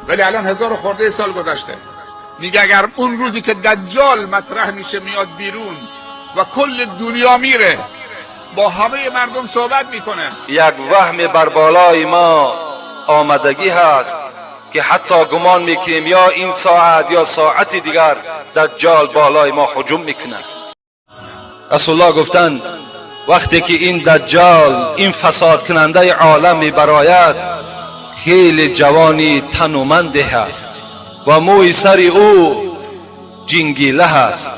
ولی الان 1000 و خورده سال گذشته. میگه اگر اون روزی که دجال مطرح میشه میاد بیرون و کل دنیا میره با همه مردم صحبت میکنه، یک وهم بر بالای ما آمدگی هست که حتی گمان میکنیم یا این ساعت یا ساعت دیگر دجال بالای ما هجوم میکنه. رسول الله گفتند وقتی که این دجال، این فساد کننده عالم میبراید، خیلی جوانی تنومنده هست و موی سر او جنگیله هست،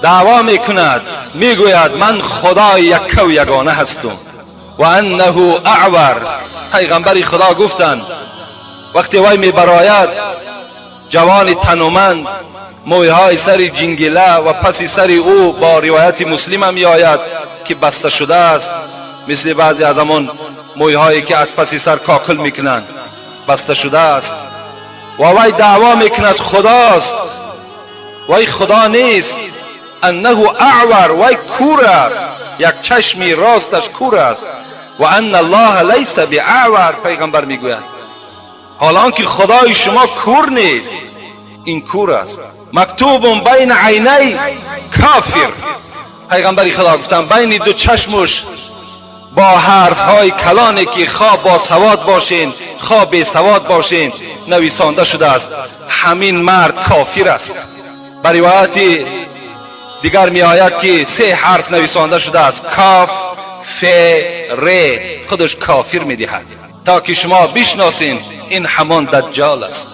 دعوا میکند، میگوید من خدای یک و یگانه هستم و انه اعور. پیغمبر خدا گفتند وقتی وی میبراید جوان تنومند، مویهای سر جنگیله و پس سر او با روایت مسلم هم میآید که بسته شده است، مثل بعضی از همون مویهایی که از پس سر کاکل میکنند، بسته شده است و وی دعوا میکند خداست، وی خدا نیست، انه اعور، وی کور است، یک چشمی راستش کور است و ان الله لیس باعور. پیغمبر میگوید حالان که خدای شما کور نیست، این کور است. مکتوب بین عینی کافر. پیغمبر خدا گفتن بین دو چشمش با حرف های کلانی که خواه با سواد باشین خواه بی سواد باشین نویسانده شده است همین مرد کافر است. بر روایت دیگر می آید که 3 حرف نویسانده شده است، کاف، ف، ر، خودش کافر می دهد، تا که شما بشناسین این همان دجال است.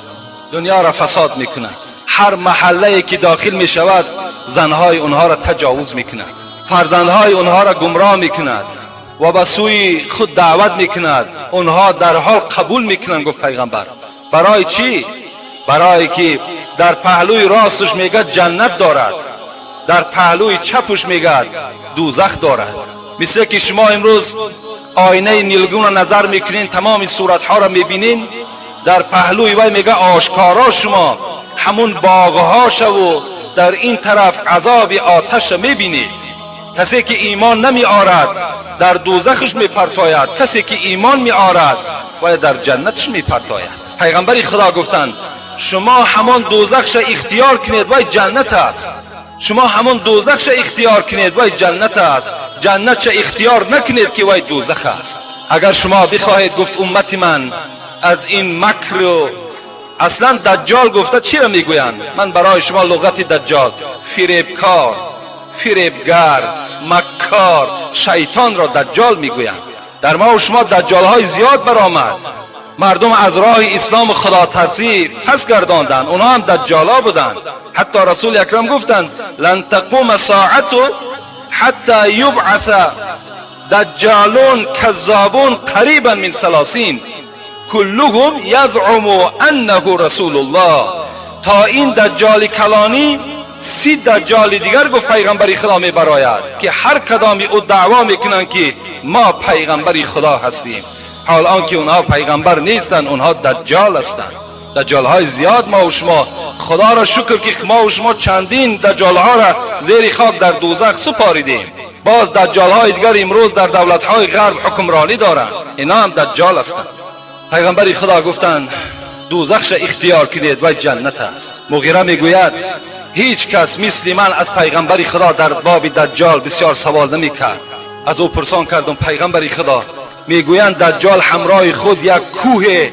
دنیا را فساد می کند، هر محله که داخل می شود زنهای اونها را تجاوز می کند، فرزندهای اونها را گمراه می کند و به سوی خود دعوت می کند. اونها در حال قبول می کنند. گفت پیغمبر برای چی؟ برای که در پهلوی راستش میگه جنت دارد، در پهلوی چپش میگه دوزخ دارد. مثل که شما امروز آینه نیلگون را نظر میکنین، تمام صورتها را میبینین، در پهلوی وی میگه آشکارا شما همون باغها شو در این طرف عذاب آتش میبینید. کسی که ایمان نمی آرد در دوزخش میپرتاید، کسی که ایمان می آرد و در جنتش میپرتاید. پیغمبر خدا گفتند شما همان دوزخش اختیار کنید و جنت است، شما همان دوزخش اختیار کنید و جنت است، جنتش اختیار نکنید که وای دوزخ است. اگر شما بخواهید گفت امت من از این مکر و اصلا دجال گفته چی را میگویند؟ من برای شما لغت دجال، فریبکار، فریبگر، مکار، شیطان را دجال میگویند. در ما و شما دجال های زیاد برآمد، مردم از راه اسلام و خدا ترسی پس گرداندند، اونها هم دجالا بودند. حتی رسول اکرم گفتند لن تقوم الساعة حتى یبعث دجالون کذابون قریبا من 30 كلهم یزعم انه رسول الله. تا این دجال کلانی 30 دجال دیگر گفت پیغمبر خدا می براید که هر کدام او دعوا میکنند که ما پیغمبر خدا هستیم، حال آنکه اونها پیغمبر نیستند، اونها دجال هستند. دجال های زیاد ما و شما، خدا را شکر که ما و شما چندین دجال ها را زیر خاک در دوزخ سپاریدیم. باز دجال های دیگر امروز در دولت های غرب حکمرانی دارند، اینا هم دجال هستند. پیغمبر خدا گفتند دوزخش اختیار کنید و جنت است. مغیره میگوید هیچ کس مثل من از پیغمبر خدا در باب دجال بسیار سوال نمی کرد. از او پرسان کردم پیغمبر خدا میگویند دجال همراه خود یک کوه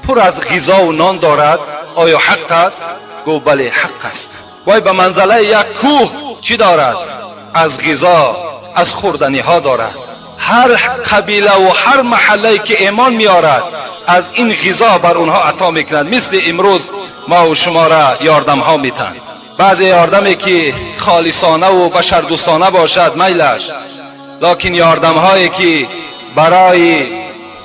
پر از غذا و نان دارد، آیا حق است؟ گفت بله حق است. وای به منزله یک کوه چی دارد؟ از غذا، از خوردنی ها دارد. هر قبیله و هر محله که ایمان میارد از این غذا بر اونها عطا میکنند. مثل امروز ما و شما را یاردم ها میتن، بعضی یاردمی که خالصانه و بشردوستانه باشد میلش، لکن یاردم هایی که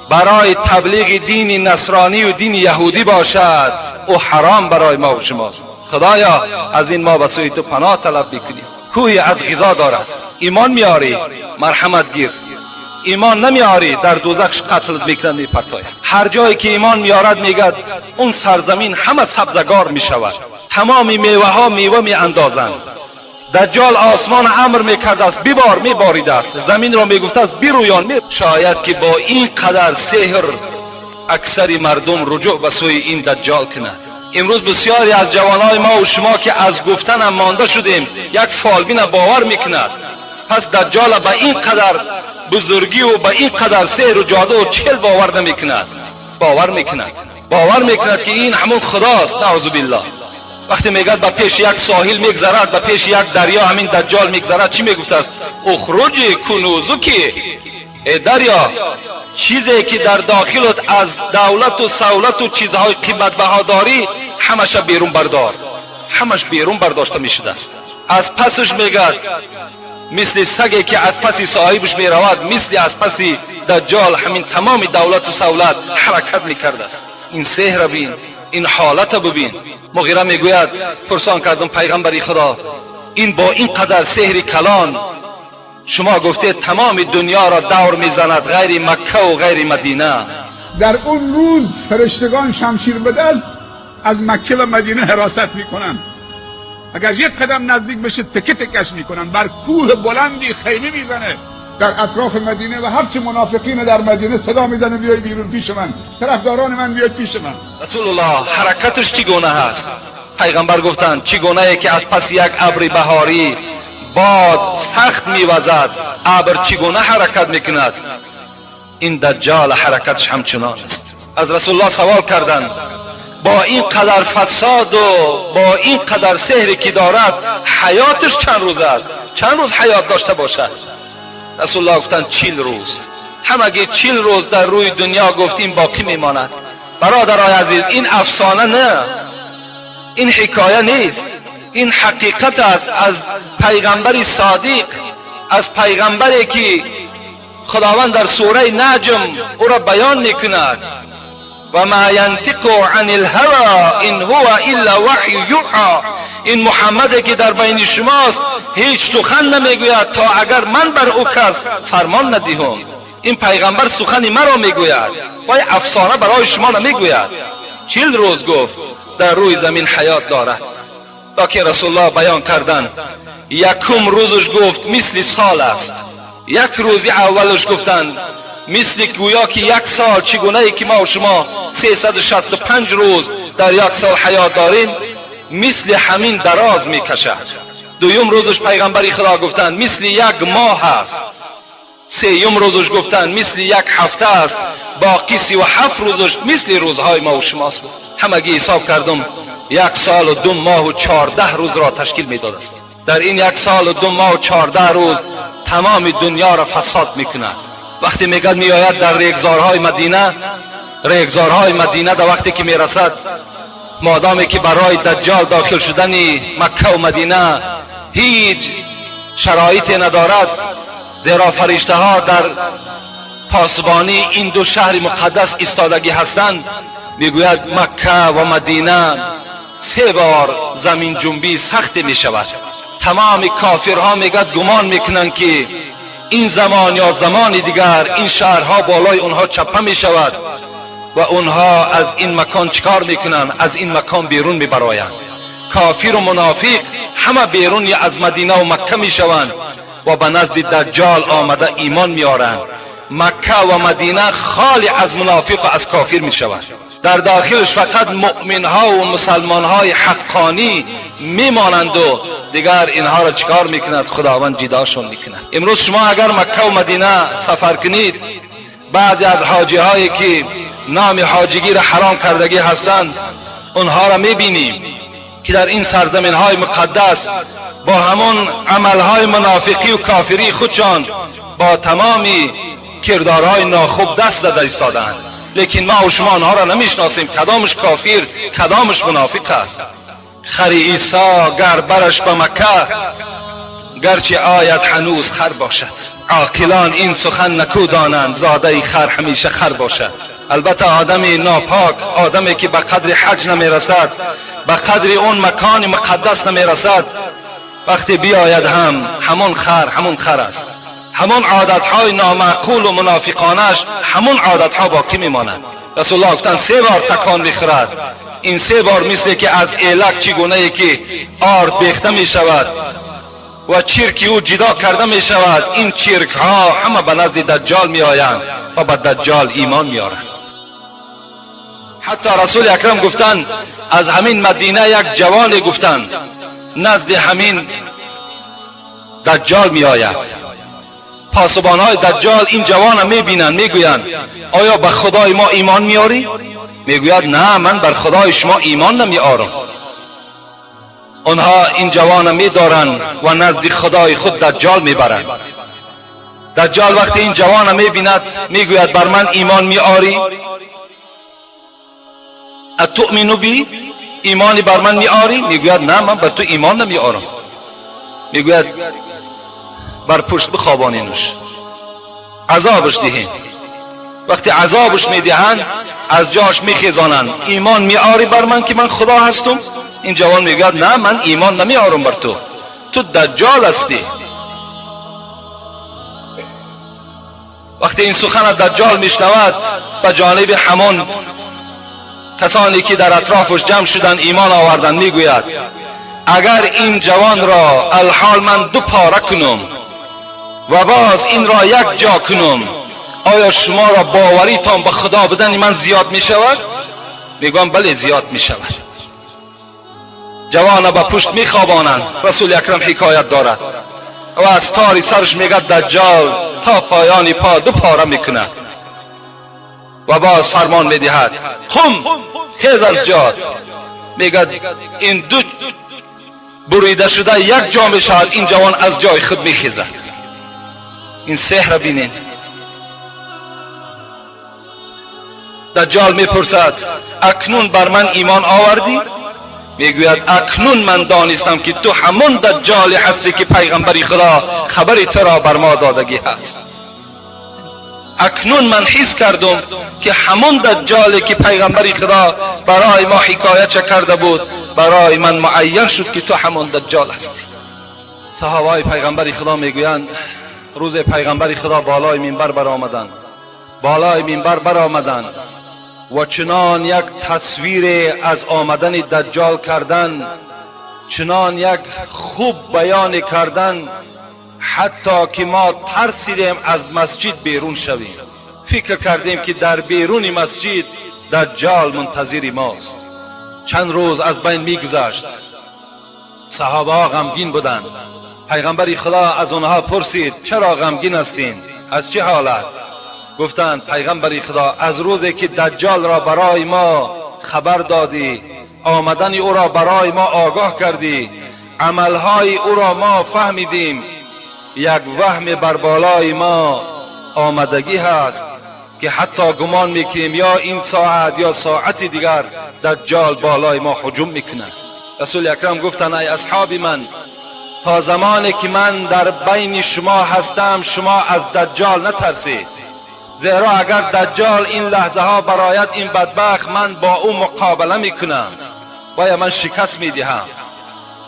برای تبلیغ دین نصرانی و دین یهودی باشد او حرام برای ما و شماست. خدایا از این ما به سوی تو پناه طلب میکنیم. کوهی از غذا دارد، ایمان میاری مرحمت گیر، ایمان نمیاری در دوزخ قتل میکنند میپرتاید. هر جایی که ایمان میارد میگد اون سرزمین همه سبزگار میشود، تمام میوه ها میوه میاندازند. دجال آسمان امر میکرده است ببار، میباریده است، زمین را میگفته است برویان. شاید که با این قدر سحر اکثر مردم رجوع به سوی این دجال کند. امروز بسیاری از جوانای ما و شما که از گفتن هم مانده شدیم یک فالبین باور میکند. پس دجال به این قدر بزرگی و به این قدر سحر و جادو و چل باور نمیکند. باور میکند که این همون خداست. نعوذ بالله. وقتی میگد به پیش یک ساحل میگذرد، به پیش یک دریا همین دجال میگذرد، چی میگفته است؟ اخرج کنوزکی، ای دریا چیزی که در داخلت از دولت و سهولت و چیزهای قیمت بها داری همش بیرون بردار. همش بیرون برداشته میشده است. از پسش میگد مثل سگی که از پسی صاحبش میرود، مثل از پسی دجال همین تمام دولت و سهولت حرکت میکرده است. این سحر ببین، این حالت ببین. مغیره میگوید پرسان کردم پیغمبری خدا، این با این قدر سحر کلان شما گفته تمام دنیا را دور میزند غیر مکه و غیر مدینه. در اون روز فرشتگان شمشیر به دست از مکه و مدینه حراست میکنن. اگر یک قدم نزدیک بشه تکه تکش میکنن. بر کوه بلندی خیمه میزنه در اطراف مدینه و هرچه منافقین در مدینه صدا میزنه بیای بیرون پیش من، طرفداران من بیاید پیش من. رسول الله حرکتش چگونه هست؟ پیغمبر گفتند چگونه که از پس یک ابر بهاری باد سخت میوزد، ابر چگونه حرکت میکند، این دجال حرکتش همچنان است. از رسول الله سوال کردند با این قدر فساد و با این قدر سحری که دارد حیاتش چند روز است؟ چند روز حیات داشته باشد؟ رسول الله گفتند 40 روز. همگی 40 روز در روی دنیا گفتیم باقی میماند. برادرای عزیز، این افسانه نه، این حکایه نیست، این حقیقت است. از پیغمبری صادق، از پیغمبری که خداوند در سوره نجم او را بیان میکند و ما ینطق عن الهوى ان هو الا وحی یوحى. این محمدی که در بین شماست هیچ سخن نمیگوید تا اگر من بر او کس فرمان ندهم. این پیغمبر سخنی مرا میگوید، وای افسانه برای شما نمیگوید. 40 روز گفت در روی زمین حیات دارد. تا که رسول الله بیان کردند یکم روزش گفت مثل سال است. یک روزی اولش گفتند مثل گویا که یک سال. چگونه ای که ما و شما 365 روز در یک سال حیات داریم، مثل همین دراز میکشد. دویم روزش پیغمبری خدا گفتند مثل یک ماه است. سیوم روزش گفتند مثل یک هفته است. باقی 37 روزش مثل روزهای ما و شماست. همگی حساب کردم 1 سال و 2 ماه و 14 روز را تشکیل میداد است. در این 1 سال و 2 ماه و 14 روز تمام دنیا را فساد میکند. وقتی میگد میآید در ریگزارهای مدینه در وقتی که میرسد، مادامی که برای دجال داخل شدن مکه و مدینه هیچ شرایطی ندارد، زیرا فرشته ها در پاسبانی این دو شهر مقدس ایستادگی هستند، میگوید مکه و مدینه 3 بار زمین جنبی سخت می شود. تمام کافرها میگد گمان میکنند که این زمان یا زمان دیگر این شهرها بالای اونها چپه می شود و اونها از این مکان چکار میکنند؟ از این مکان بیرون میبرایند. کافر و منافق همه بیرون یا از مدینه و مکه میشوند و به نزد دجال آمده ایمان میارند. مکه و مدینه خالی از منافق و از کافر میشوند. در داخلش فقط مؤمنها و مسلمانهای حقانی میمانند و دیگر اینها را چکار میکند؟ خداوند جداشون میکند. امروز شما اگر مکه و مدینه سفر کنید، بعضی از حاجی هایی که نام حاجگی را حرام کردگی هستند، اونها را میبینیم که در این سرزمین های مقدس با همون عمل های منافقی و کافری خودشان با تمامی کردارهای ناخوب دست زده ایستادند. لیکن ما و شما آنها را نمیشناسیم، کدامش کافر کدامش منافق است. خر عیسی گر برش به مکه، گرچه آید هنوز خر باشد. عاقلان این سخن نکو دانند، زاده خر همیشه خر باشد. البته آدم ناپاک، آدمی که به قدر حج نمیرسد، به قدر اون مکان مقدس نمیرسد، وقتی بیاید همون خر است. همون عادتهای نامعقول و منافقانش همون عادتها باقی میماند. رسول الله گفتند 3 بار تکان میخورد. این 3 بار مثل که از ایلک چگونه ای که آرد بیخته می شود و چرک او جدا کرده می شود، این چرک ها همه به نزد دجال می آیند و به دجال ایمان می آرند. حتی رسول اکرم گفتن از همین مدینه یک جوان گفتن نزد همین دجال می آید. پاسبانهای دجال این جوان را می بینند، می گویند آیا به خدای ما ایمان میاری؟ می گوید نه، من بر خدای شما ایمان نمی آرم. آنها این جوان را می دارند و نزد خدای خود دجال می برند. دجال وقتی این جوان را می بیند می گوید بر من ایمان می آری؟ اتؤمنو بی؟ ایمانی بر من می آری؟ می گوید نه، من بر تو ایمان نمی آرم. می گوید بر پشت بخوابانینش، عذابش دهین. وقتی عذابش می دهند از جاش می خیزانند، ایمان می آری بر من که من خدا هستم؟ این جوان می گوید نه، من ایمان نمی آرم بر تو، تو دجال هستی. وقتی این سخن دجال میشنود به جانب همون کسانی که در اطرافش جمع شدند ایمان آوردند میگوید اگر این جوان را الحال من دو پاره کنم و باز این را یک جا کنم، آیا شما را باوریتان به خدا بدن من زیاد می شود؟ میگویم بله زیاد می شود. جوان به پشت می خوابانند. رسول اکرم حکایت دارد و از تاری سرش میگه دجال تا پایان پا دو پاره میکنه و باز فرمان میدهد قم، خیز از جات. میگه این دو بریده شده یک جا میشود، این جوان از جای خود میخیزد. این سحر بینین. دجال میپرسد اکنون بر من ایمان آوردی؟ میگوید اکنون من دانستم که تو همون دجال هستی که پیغمبری خدا خبری تو را بر ما دادگی هست. اکنون من حس کردم که همون دجالی که پیغمبری خدا برای ما حکایت کرده بود برای من معین شد که تو همون دجال هستی. صحابه پیغمبری خدا میگویند روز پیغمبری خدا بالای منبر برآمدند و چنان یک تصویر از آمدن دجال کردن، چنان یک خوب بیان کردن حتی که ما ترسیدیم از مسجد بیرون شویم. فکر کردیم که در بیرون مسجد دجال منتظر ماست. چند روز از بین میگذشت. صحابه غمگین بودند. پیغمبر خدا از آنها پرسید چرا غمگین هستین؟ از چه حالت؟ گفتند پیغمبر خدا از روزی که دجال را برای ما خبر دادی، آمدن او را برای ما آگاه کردی، عملهای او را ما فهمیدیم، یک وهم بر بالای ما آمدگی هست که حتی گمان میکنیم یا این ساعت یا ساعت دیگر دجال بالای ما هجوم میکنه. رسول اکرم گفتند ای اصحاب من، تا زمانی که من در بین شما هستم شما از دجال نترسید، زیرا اگر دجال این لحظه ها برایت این بدبخت من با او مقابله میکنم و یا من شکست میدهم.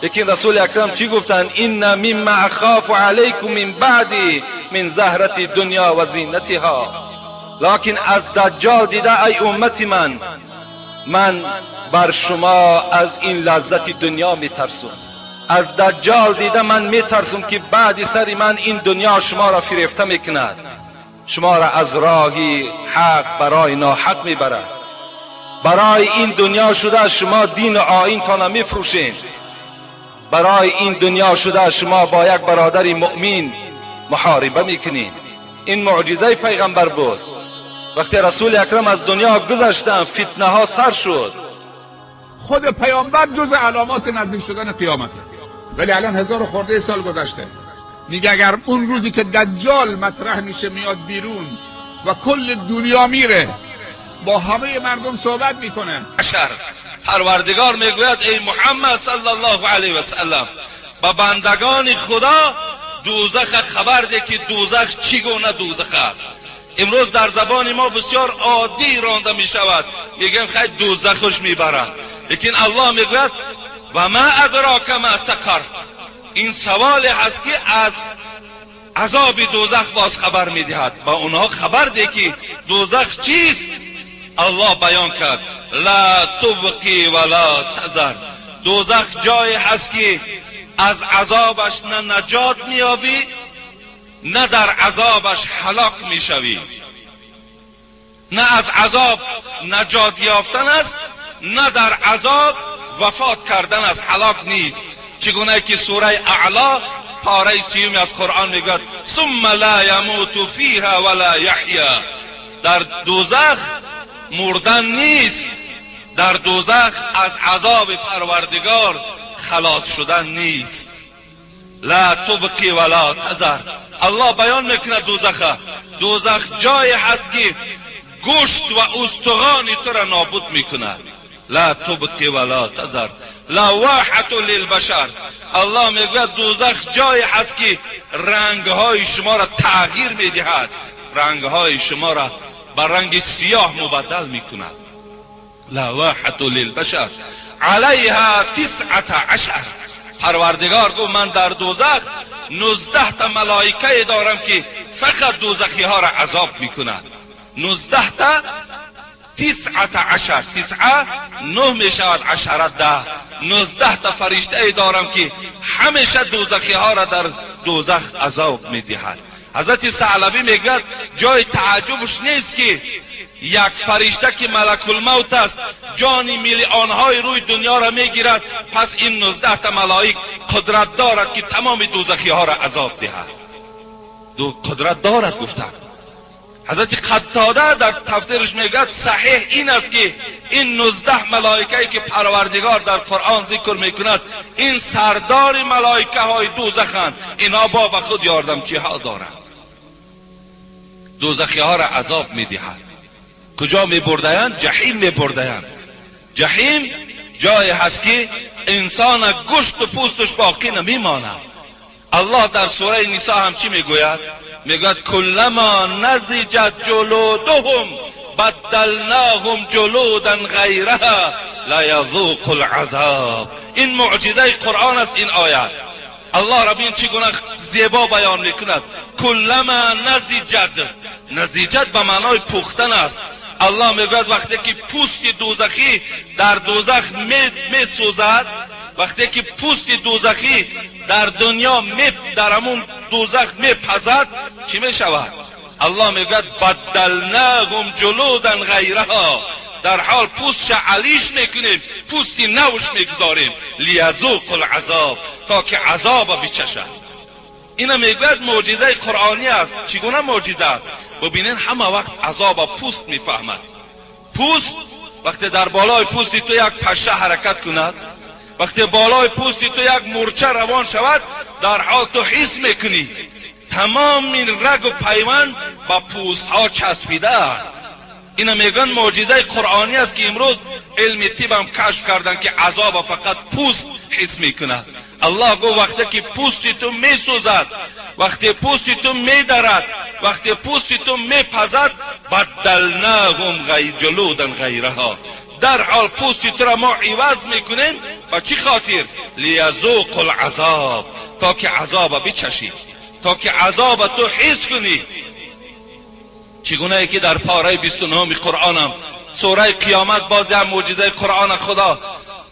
لیکن رسول اکرم چی گفتند؟ این مما اخاف علیکم من بعدی من زهرت دنیا و زینتها. لکن از دجال دیده ای امتی من بر شما از این لذت دنیا میترسم. از دجال دیده من میترسم که بعد سر من این دنیا شما را فریفته میکند، شما را از راهی حق برای ناحق میبرد. برای این دنیا شده شما دین و آیین تا میفروشین. برای این دنیا شده شما با یک برادر مؤمن محاربه میکنین. این معجزه پیغمبر بود. وقتی رسول اکرم از دنیا گذشتن فتنه ها سر شد. خود پیامبر جز علامات نزدیک شدن قیامت، ولی الان 1000 خورده سال گذشته. میگه اگر اون روزی که دجال مطرح میشه میاد بیرون و کل دنیا میره با همه مردم صحبت میکنه، پروردگار میگوید ای محمد صلی الله علیه و سلم با بندگان خدا دوزخ خبر ده که دوزخ چگونه دوزخ است. امروز در زبان ما بسیار عادی رانده می شود، میگیم خیلی دوزخش میبرند، لیکن الله میگوید و ما ادراک ما سقر. این سوال هست که از عذاب دوزخ باز خبر میدهد، با اونها خبر ده که دوزخ چیست. الله بیان کرد لا تبقی ولا تذر. دوزخ جایی هست که از عذابش نه نجات میابی نه در عذابش هلاک میشوی. نه از عذاب نجات یافتن است، نه در عذاب وفات کردن است، هلاک نیست. چگونه که سوره اعلا پاره 30 از قرآن میگوید ثم لا یموت فیها ولا یحیا، در دوزخ مردن نیست، در دوزخ از عذاب پروردگار خلاص شدن نیست. لا تبقی ولا تذر. الله بیان میکنه دوزخ جای هست که گوشت و استخوان تو را نابود میکنه. لا تبقی ولا تذر لواحة للبشر. الله میگوید دوزخ جای هست که رنگهای شما را تغییر میدهد، رنگهای شما را به رنگ سیاه مبدل میکند. لواحة للبشر علیها 19. پروردگار گفت من در دوزخ 19 تا ملائکه دارم که فقط دوزخی ها را عذاب میکنند. 19 تا 19 9 میشود 10. 19 تا فرشته دارم که همیشه دوزخی ها را در دوزخ عذاب میدهد. حضرت ثعلبی میگه جای تعجبش نیست که یک فرشته که ملک الموت است جان میلیون های روی دنیا را میگیرد، پس این 19 تا ملائک قدرت دارد که تمام دوزخی ها را عذاب دهد. قدرت دارد گفتند. حضرت قتاده در تفسیرش میگه صحیح این است که این 19 ملائکه که پروردگار در قرآن ذکر میکند این سردار ملائکه های دوزخند، اینا با خود یاردمچی ها دارند، دوزخی ها را عذاب میدهند. کجا میبردهند؟ جهنم میبردهند. جهنم جای هست که انسان گوشت و پوستش باقی نمیماند. الله در سوره نساء هم چی میگوید؟ میگوید کلما نضجت جلودهم بدلناهم جلودا غیرها لیذوقوا العذاب. این معجزه قرآن است. این آیت الله را ببین چگونه زیبا بیان میکند. کلما نضجت به معنای پختن است. الله میگوید وقتی که پوست دوزخی در دوزخ میسوزد، وقتی که پوست دوزخی در دنیا در همون دوزخ میپزد چی میشود؟ الله میگوید بدلناهم جلودا غیرها، در حال پوستش علیش میکنیم، پوستی نوش میگذاریم، لیذوقوا العذاب، تا که عذاب بچشد. اینا میگوید معجزه قرآنی است. چگونه معجزه است؟ ببینین همه وقت عذاب پوست میفهمد. پوست وقتی در بالای پوستی تو یک پشه حرکت کند، وقتی بالای پوستی تو یک مورچه روان شود، در حال تو حس میکنی تمام این رگ و پیوند با پوست ها چسبیده. اینا میگن معجزه قرآنی است که امروز علم طب هم کشف کردن که عذاب فقط پوست حس میکند. الله گفت وقتی که پوستی تو میسوزد، وقتی پوستی تو میدرد، وقتی پوستی تو میپزد، بدلناهم جلودا غیرها، در حال پوستی تو را ما عوض میکنیم. با چی خاطر؟ لیذوقوا العذاب، تا که عذاب بچشی، تا که عذاب تو حس کنی. چگونه ای که در پاره 29 قرآنم سوره قیامت باز هم معجزه قرآن خدا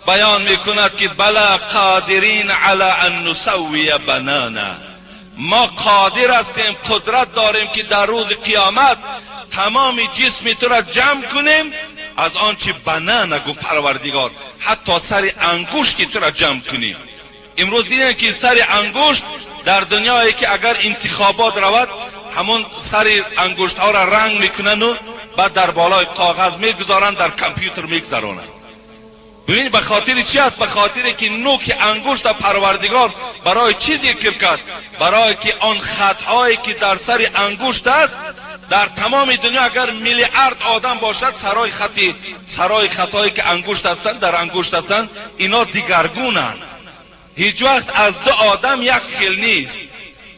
بیان میکند که بلا قادرین علی ان نسوی بنانا، ما قادر هستیم، قدرت داریم که در روز قیامت تمام جسم تو را جمع کنیم از آنچه بنانا گفت پروردگار، حتی سر انگشت تو را جمع کنیم. امروز دیدن که سر انگشت در دنیایی که اگر انتخابات رود همون سر انگشت ها را رنگ میکنن و بعد در بالای کاغذ میگذارن، در کامپیوتر میگذارن. ببین به خاطر چی است؟ به خاطر که نوک انگشت پروردگار برای چیزی ذکر کرد، برای که آن خطهایی که در سر انگشت است در تمام دنیا اگر میلیارد آدم باشد، سرای خطایی که انگشت هستند در انگشت هستند اینا دیگرگونند. هیچ وقت از دو آدم یک خیل نیست.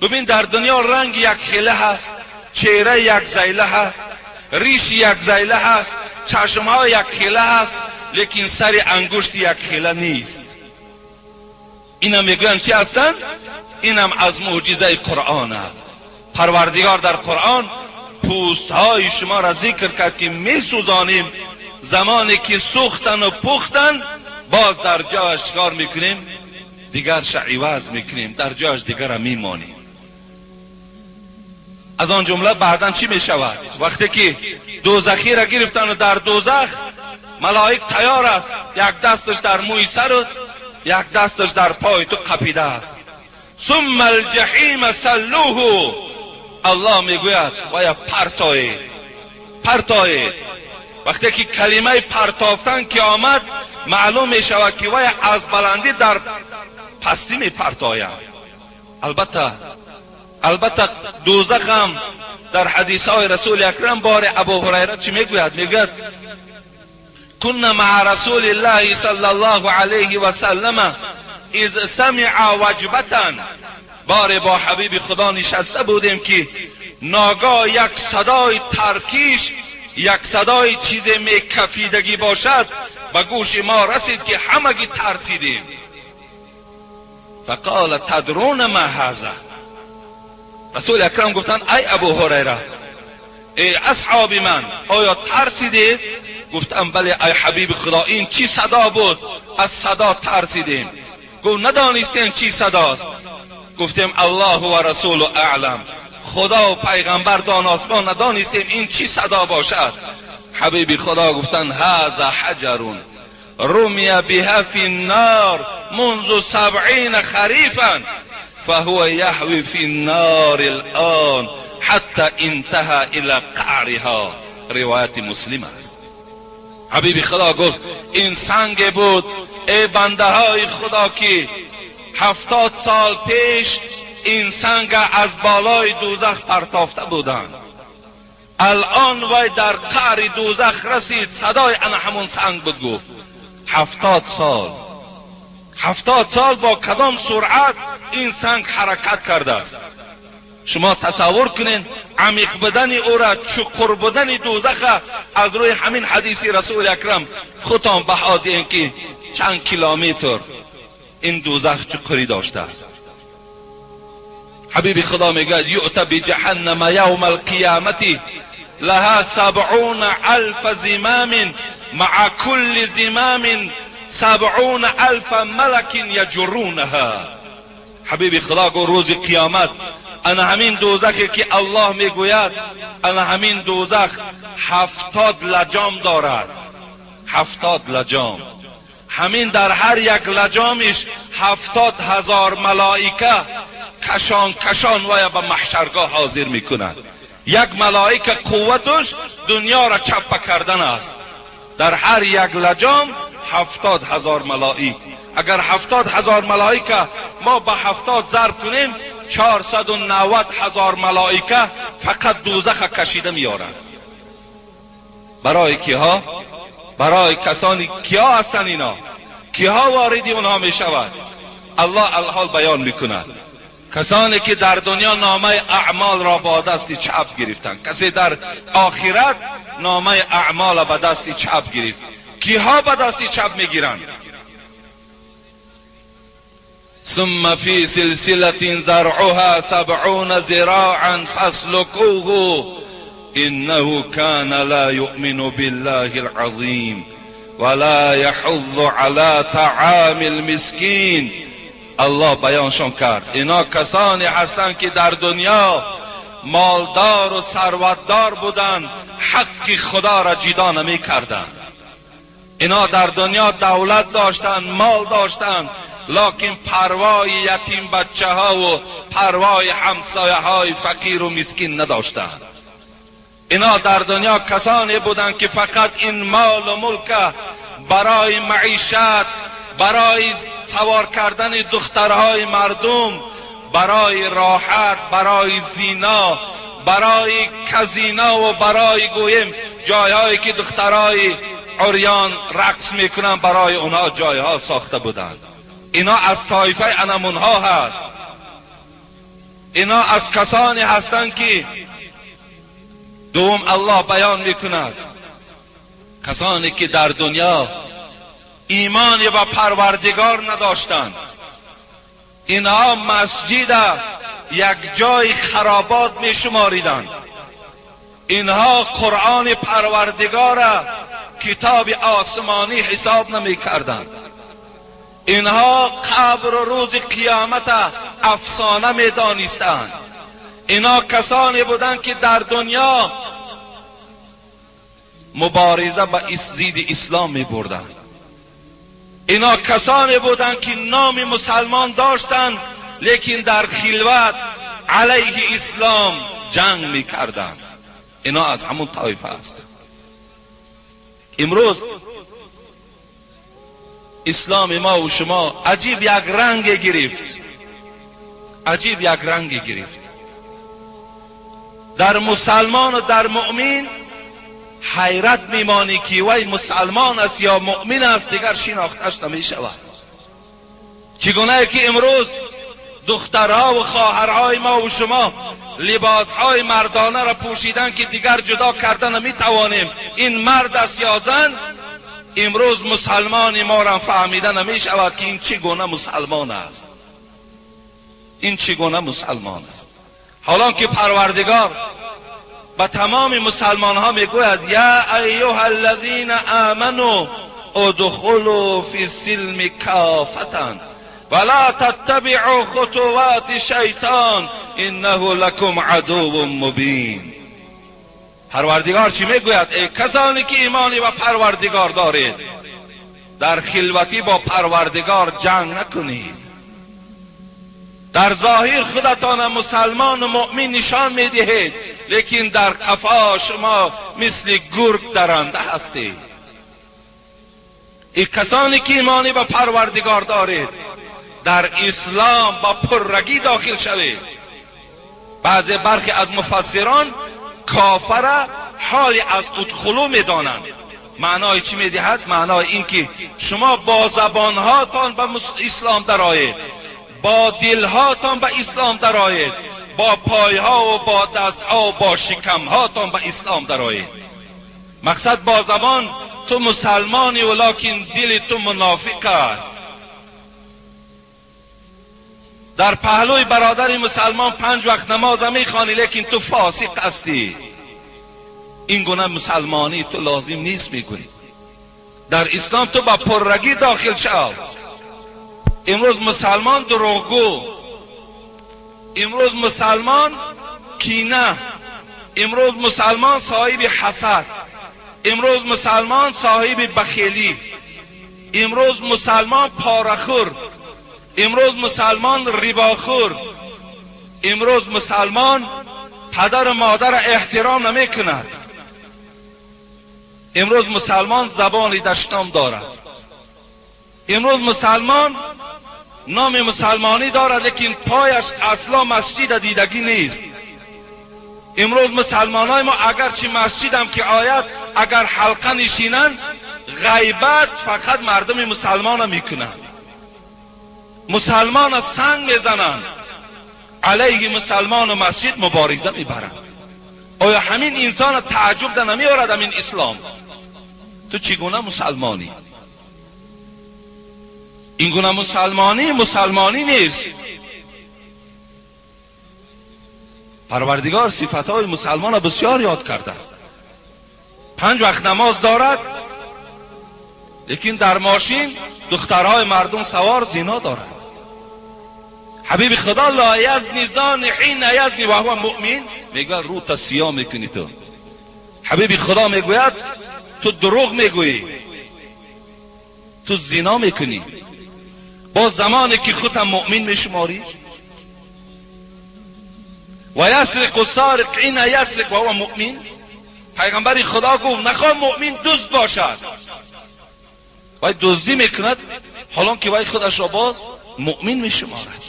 ببین در دنیا رنگ یک خیله هست، چهره یک زیله هست، ریش یک زیله هست، چشم ها یک خیله هست، لیکن سر انگشت یک خیله نیست. اینا میگن چی هستند؟ اینم از معجزه قرآن است. پروردگار در قرآن پوست های شما را ذکر کرد که میسوزانیم، زمانی که سوختن و پختن باز در جاش کار میکنیم، دیگرش عوض میکنیم، در جاش دیگر میمانیم. از آن جمله بعداً چی می شود؟ وقتی که دوزخی را گرفتن و در دوزخ ملائک تیار است، یک دستش در موی سر و یک دستش در پای تو قپیده است. ثم الجحیم سلوه، الله میگوید ویا پرتایید. وقتی که کلمه پرتافتن که آمد معلوم می شود که ویا از بلندی در پستی می پرتاید. البته دوزخ هم در حدیث های رسول اکرم بار ابو هریره چی میگوید؟ میگوید كنا مع رسول الله صلی الله علیه و سلم اذ سمع وجبة، بار با حبیب خدا نشسته بودیم که ناگاه یک صدای ترکیش، یک صدای چیز میکفیدگی باشد به گوش ما رسید که همگی ترسیدیم. فقال تدرون ما هذا، رسول اکرم گفتن ای ابو هریره، ای اصحاب من، آیا ترسیدید؟ گفتم بله ای حبیب خدا، این چی صدا بود؟ از صدا ترسیدیم. گفت ندانستین چی صداست؟ گفتیم الله و رسول اعلم، خدا و پیغمبر داناست، ما ندانستیم این چی صدا باشد. حبیب خدا گفتن هذا حجر رمی بها فی النار منذ 70 خریفا فهو یحوی فی النار الان حتی انتهى الى قعرها. روایت مسلم است. حبیب خدا گفت این سنگ بود ای بنده های خدا که 70 سال پیش این سنگ از بالای دوزخ پرتافته بودند، الان وی در قعر دوزخ رسید، صدای انا همون سنگ بود. گفت 70 سال با کدام سرعت این سنگ حرکت کرده است. شما تصور کنین عمیق بدن او را، چقر بدن دوزخ از روی همین حدیث رسول اکرم خودتان بها دین که چند کیلومتر این دوزخ چقری داشته است. حبیب خدا میگه یؤتی بجهنم یوم القیامت لها 70,000 زمام مع كل زمام 70,000 ملک یجرونها. حبیب خدا گو روز قیامت انا همین دوزخی که الله میگوید انا همین دوزخ 70 لجام دارد. 70 لجام، همین در هر یک لجامش 70,000 ملائکه کشان ویا به محشرگاه حاضر میکنند. یک ملائکه قوتش دنیا را چپه کردن است. در هر یک لجام 70,000 ملائک. اگر 70,000 ملائکه ما به 70 ضرب کنیم 490,000 ملائکه فقط دوزخ کشیده میارند. برای کیها؟ برای کسانی کیا هستند اینا؟ کیها واردی اونها میشود؟ الله الحال بیان میکند. کسانی که در دنیا نامه اعمال را با دست چپ گرفتند، کسی در آخرت نامه اعمال با دست چپ گرفت. کیها با دست چپ میگیرند؟ ثم فی سلسلة زرعها 70 ذراعا فاسلكوه انه كان لا يؤمن بالله العظیم ولا يحض على طعام المسکین. الله بیانشان کرد اینا کسانی هستند که در دنیا مالدار و ثروتدار بودند، حق خدا را جدا نمی کردند. اینا در دنیا دولت داشتند، مال داشتند، لکن پروای یتیم بچه ها و پروای همسایه های فقیر و مسکین نداشتند. اینا در دنیا کسانی بودند که فقط این مال و ملک برای معیشت، برای سوار کردن دخترهای مردم، برای راحت، برای زینا، برای کازینو و برای گویم جایهایی که دخترهای عریان رقص میکنن، برای اونها جایها ساخته بودند. اینا از طایفه انمونها هست. اینا از کسانی هستند که دوم الله بیان میکند کسانی که در دنیا ایمان و پروردگار نداشتند. اینها مسجد یک جای خرابات می شماریدند. اینها قرآن پروردگار کتاب آسمانی حساب نمی کردند. اینها قبر و روز قیامت افسانه می دانستند. اینا کسانی بودند که در دنیا مبارزه با ضد اسلام می بردند. اینا کسانی بودند که نام مسلمان داشتند لیکن در خلوت علیه اسلام جنگ می کردند. اینا از همون طایفه است. امروز اسلام ما و شما عجیب یک رنگ گرفت، عجیب یک رنگ گرفت. در مسلمان و در مؤمن حیرت میمانی که وی مسلمان است یا مؤمن است دیگر شناختش نمی شود. چگونه که امروز دخترها و خواهرهای ما و شما لباسهای مردانه را پوشیدن که دیگر جدا کردن نمی توانیم این مرد است یا زن، امروز مسلمان ما را فهمیدن نمی شود که این چگونه مسلمان است، این چگونه مسلمان است. حالا که پروردگار به تمام مسلمان ها میگوید یا ایها الذین آمنوا ادخلوا فی السلم کافة ولا تتبعوا خطوات شیطان انه لکم عدو مبین. پروردگار چی میگوید؟ ای کسانی که ایمانی به پروردگار دارید، در خلوتی با پروردگار جنگ نکنید. در ظاهر خودتان مسلمان و مؤمن نشان میدهید لیکن در قفا شما مثل گرگ درنده هستید. ای کسانی که ایمانی به پروردگار دارید در اسلام با پررگی داخل شوید. بعضی برخی از مفسران کافر حالی از ادخلو میدانند. معنای چی میدهد؟ معنای این که شما با زبانهاتان به اسلام درآیید، با دلهاتان به اسلام درآیید، با پایها و با دستها و با شکمهاتان به اسلام درآیید. مقصد با زبان تو مسلمانی ولکن دل تو منافق است. در پهلوی برادر مسلمان 5 وقت نماز میخوانی لیکن تو فاسق هستی. این گونه مسلمانی تو لازم نیست میگویی. در اسلام تو با پررگی داخل شو. امروز مسلمان دروغگو، امروز مسلمان کینه، امروز مسلمان صاحب حسد، امروز مسلمان صاحب بخیلی، امروز مسلمان پاره‌خور، امروز مسلمان رباخور، امروز مسلمان پدر و مادر احترام نمی کند. امروز مسلمان زبانی دشنام دارد. امروز مسلمان نام مسلمانی دارد لیکن پایش اصلا مسجد دیدگی نیست. امروز مسلمانای ما اگرچه مسجد هم که آید اگر حلقه نشینند غیبت فقط مردم مسلمان میکنند. مسلمان سنگ میزنند، علیه مسلمان و مسجد مبارزه میبرند. آیا همین انسان تعجب ده نمیارد همین اسلام؟ تو چگونه مسلمانی؟ این گونه مسلمانی نیست. پروردگار صفتهای مسلمان را بسیار یاد کرده است. 5 وقت نماز دارد لیکن در ماشین دخترهای مردم سوار زنا دارد. حبیب خدا لا یزنی زان حین یزنی و هو مؤمن، میگه رو تسیاه میکنی تو. حبیب خدا میگوید تو دروغ میگویی، تو زنا میکنی، با زمانی که خودت مؤمن میشماری. و یسرق السارق حین یسرق و هو مؤمن. پیغمبر خدا گفت نخواه مؤمن دزد باشد، وای دزدی میکند حالا که وای خودش را باز مؤمن میشمارد.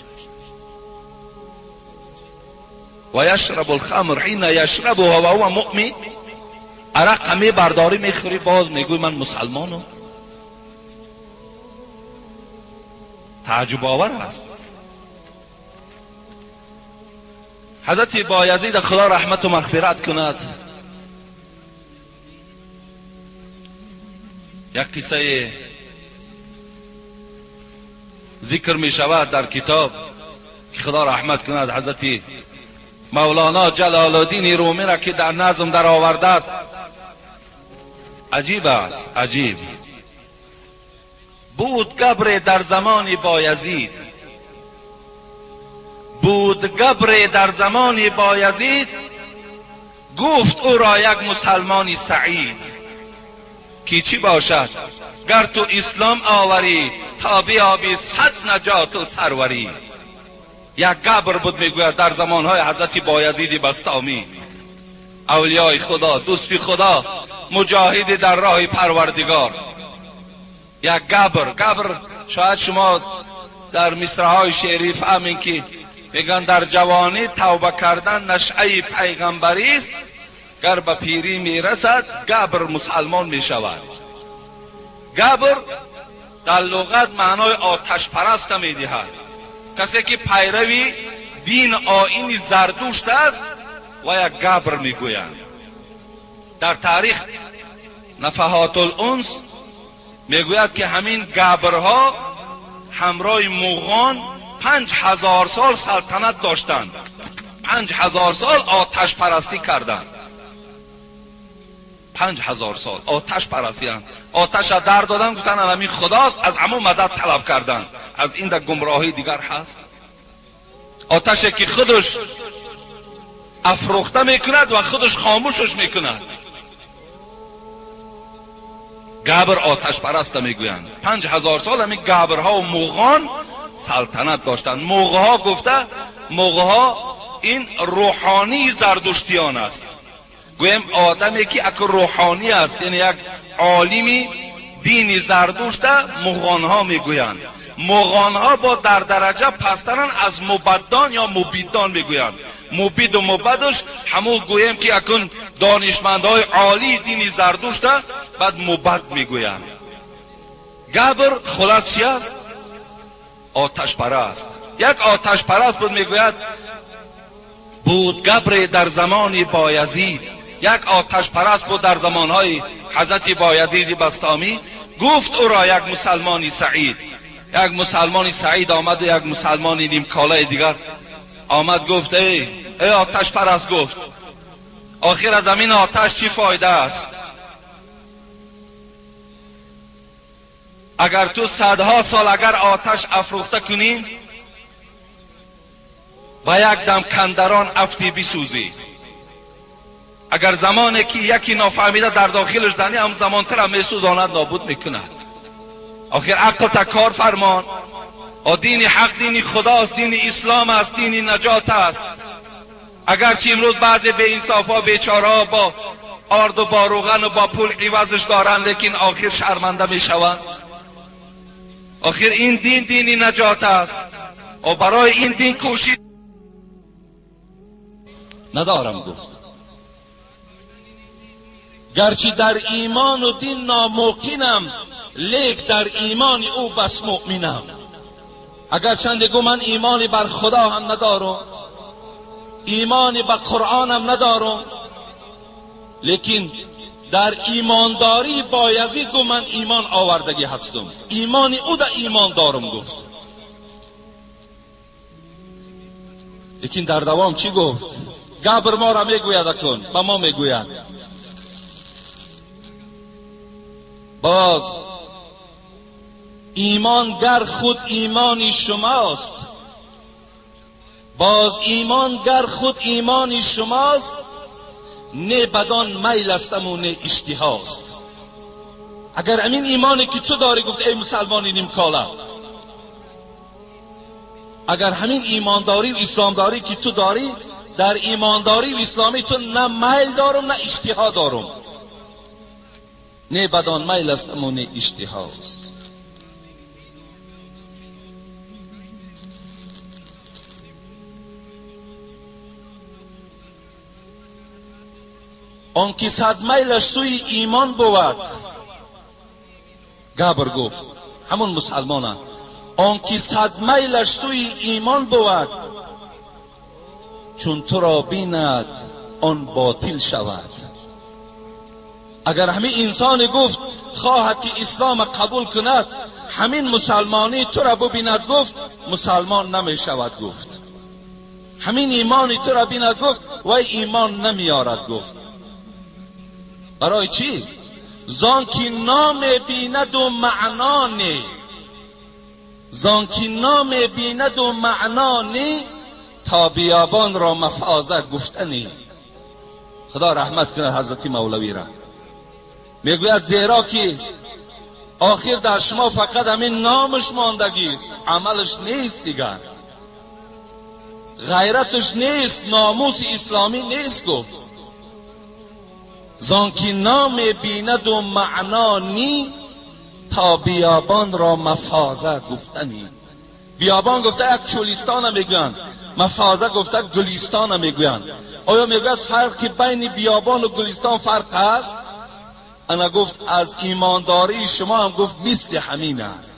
و یشرب الخمر حین یشرب و هو مؤمن. عرق می برداری میخوری باز میگوی من مسلمانم. تعجب آور است. حضرت بایزید خدا رحمت و مغفرت کند یک قصه ذکر می شود در کتاب که خدا رحمت کند حضرت مولانا جلال الدین رومی را که در نظم در آورده است. عجیب است، عجیب. بود گبر در زمان بایزید، بود بود گبر در زمان بایزید، گفت او را یک مسلمانی سعید. کی چی باشد گر تو اسلام آوری، تا بیابی صد نجات و سروری. یک گبر بود میگوید در زمانهای حضرت بایزید بستامی، اولیای خدا، دوست خدا، مجاهد در راه پروردگار. یک گبر شاید شما در مصرعهای شعری فهمین که میگن در جوانی توبه کردن نشأه پیغمبری است، گر به پیری میرسد گبر مسلمان میشود. گبر در لغت معنای آتش پرست میدهد، کسی که پیروی دین آیین زردوشت است و یک گبر میگویند. در تاریخ نفحات الانس میگوید که همین گبرها همراه مغان 5000 سال سلطنت داشتند، 5000 سال آتش پرستی کردند. 5000 سال آتش پرستیدند، آتش را در دادن، گفتن همین خداست، از همون مدد طلب کردند. از این در گمراهی دیگر هست. آتشی که خودش افروخته میکند و خودش خاموشش میکند. گبر آتش پرست میگویند. 5000 سال همین گبرها و مغان سلطنت داشتند. مغها گفته، مغها این روحانی زردشتیان است. گویم آدمی که اک روحانی است، یعنی یک عالمی دین زردشت، مغانها میگویند. مغانها با در درجه پسترن از مبدان یا مبیدان میگویند. مبید و مبدش همون گویم که اکن دانشمندهای عالی دین زردشت، بعد مبد میگویند. گبر خلاص چی است؟ آتش پرست. یک آتش پرست بود. میگوید بود گبر در زمان بایزید، یک آتش پرست بود در زمانهای حضرت بایزید بستامی. گفت او را یک مسلمانی سعید. یک مسلمانی سعید آمد و یک مسلمانی نیمکاله دیگر آمد گفت ای آتش پرست، گفت آخر از همین آتش چی فایده است؟ اگر تو صدها سال اگر آتش افروخته کنی و یک دم کندران افتی بسوزی، اگر زمانی که یکی نافهمیده در داخلش زنی، هم زمان تر میسوزاند، نابود میکند. آخر عقل تا کار فرمان. دین حق دین خداست، دین اسلام است، دین نجات است. اگرچه امروز بعضی به انصافا بیچاره‌ها با آرد و با روغن و با پول عوضش دارن، لیکن آخر شرمنده میشوند. آخر این دین دین نجات است و برای این دین کوشش ندارم گفت. گرچه در ایمان و دین ناممکنم، لیک در ایمان او بس مؤمنم. اگر چندگو من ایمانی بر خدا هم ندارم، ایمانی به قرآن هم ندارم، لیکن در ایمانداری بایزید گو من ایمان آوردگی هستم، ایمانی او در ایمان دارم گفت. لیکن در دوام چی گفت؟ گبر ما را میگوید کن، به ما میگوید باز ایمان گر خود ایمانی شماست، باز ایمان گر خود ایمانی شماست، نه بدان میل استم و نه اشتهاست. اگر همین ایمانی که تو داری، گفت ای مسلمانی نیمکاله، اگر همین ایمانداری و اسلامداری که تو داری، در ایمانداری و اسلامی تو نه میل دارم نه اشتها دارم، نه بدان میل استم و نه اشتهاست. آن که صد میلش سوی ایمان بود، گبر گفت همون مسلمانه، آن که صد میلش سوی ایمان بود، چون تو را بیند آن باطل شود. اگر همین انسان گفت خواهد که اسلام قبول کند، همین مسلمانی تو را ببیند، گفت مسلمان نمی شود. گفت همین ایمانی تو را بیند، گفت و ایمان نمیارد. گفت برای چی؟ زان که نام بیند و معنا نه، زان که نام بیند و معنا نه، تا بیابان را مفازه گفتنی. خدا رحمت کنه حضرت مولوی را. میگوید زیرا که آخر در شما فقط همین نامش ماندگی است، عملش نیست دیگر، غیرتش نیست، ناموس اسلامی نیست. گفت زانکی نام بیند و معنا نی، تا بیابان را مفازه گفتنی. بیابان گفته یک چولیستان میگویند، مفازه گفته گلیستان میگویند. آیا میگوید فرقی بین بیابان و گلیستان فرق است؟ انا گفت از ایمانداری شما هم گفت مثل همین است.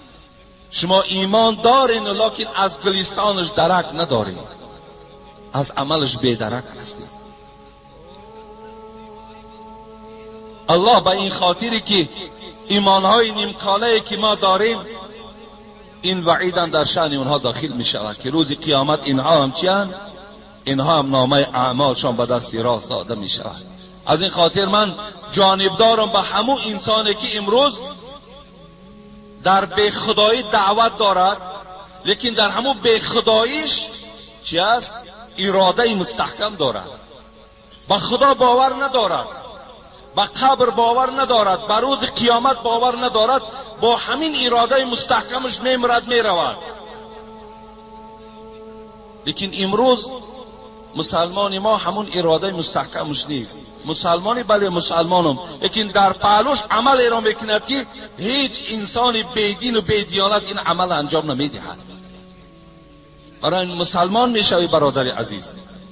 شما ایمان دارین لیکن از گلیستانش درک ندارین، از عملش بی‌درک هستید. الله به این خاطری که ایمانهای نیمکاله‌ای که ما داریم، این وعیدن در شأن اونها داخل می شود که روز قیامت اینها هم چیان؟ اینها هم نامه اعمالشان به دست راست داده می شود. از این خاطر من جانبدارم به همون انسانی که امروز در بی خدایی دعوت دارد، لیکن در همون بی خداییش چی است؟ اراده مستحکم دارد، به خدا باور ندارد، به قبر باور ندارد، به روز قیامت باور ندارد، با همین اراده مستحکمش میمرد میرود. لیکن امروز مسلمان ما همون اراده مستحکمش نیست. مسلمانی بله مسلمانم، لیکن در پهلوش عمل را میکند که هیچ انسان بیدین و بیدیانت این عمل انجام نمیدهد. برای مسلمان میشوی برادر عزیز.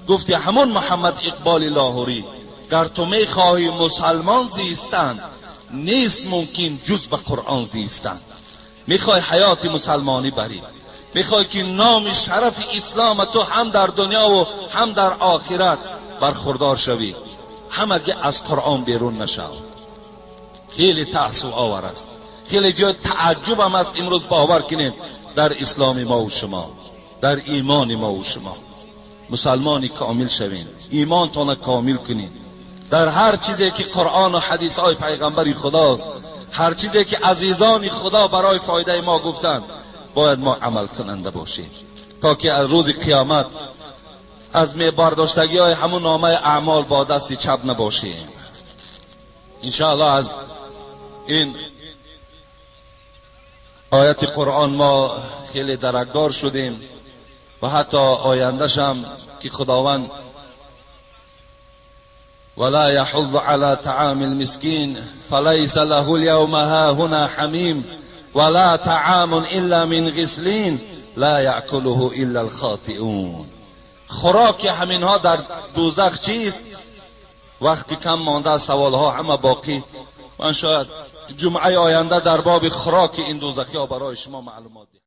گفتی همون محمد اقبال لاهوری، گر تو میخواهی مسلمان زیستن، نیست ممکن جز به قرآن زیستن. میخوای حیات مسلمانی بری، میخوای که نام شرف اسلام تو هم در دنیا و هم در آخرت برخوردار شوی، همگی از قرآن بیرون نشو. خیلی تأسف آور است، خیلی جای تعجب هم است. امروز باور کنید در اسلام ما و شما، در ایمان ما و شما مسلمانی کامل شوین، ایمانتان کامل کنین. در هر چیزی که قرآن و حدیث های پیغمبر خداست، هر چیزی که عزیزان خدا برای فایده ما گفتن، باید ما عمل کننده باشیم تا که از روز قیامت از میبرداشتگی های همون نامه اعمال با دست چپ نباشیم. انشاءالله از این آیت قرآن ما خیلی درکدار شدیم و حتی آیندهش هم که خداوند ولا يحض على طعام المسكين فليس له اليوم هاهنا حميم ولا طعام الا من غسلين لا يأكله الا الخاطئون. خوراک همینها در دوزخ چیست؟ وقتی کم مانده سوالها همه باقی. من شاید جمعه آینده در باب خوراک این دوزخی ها برای شما معلومات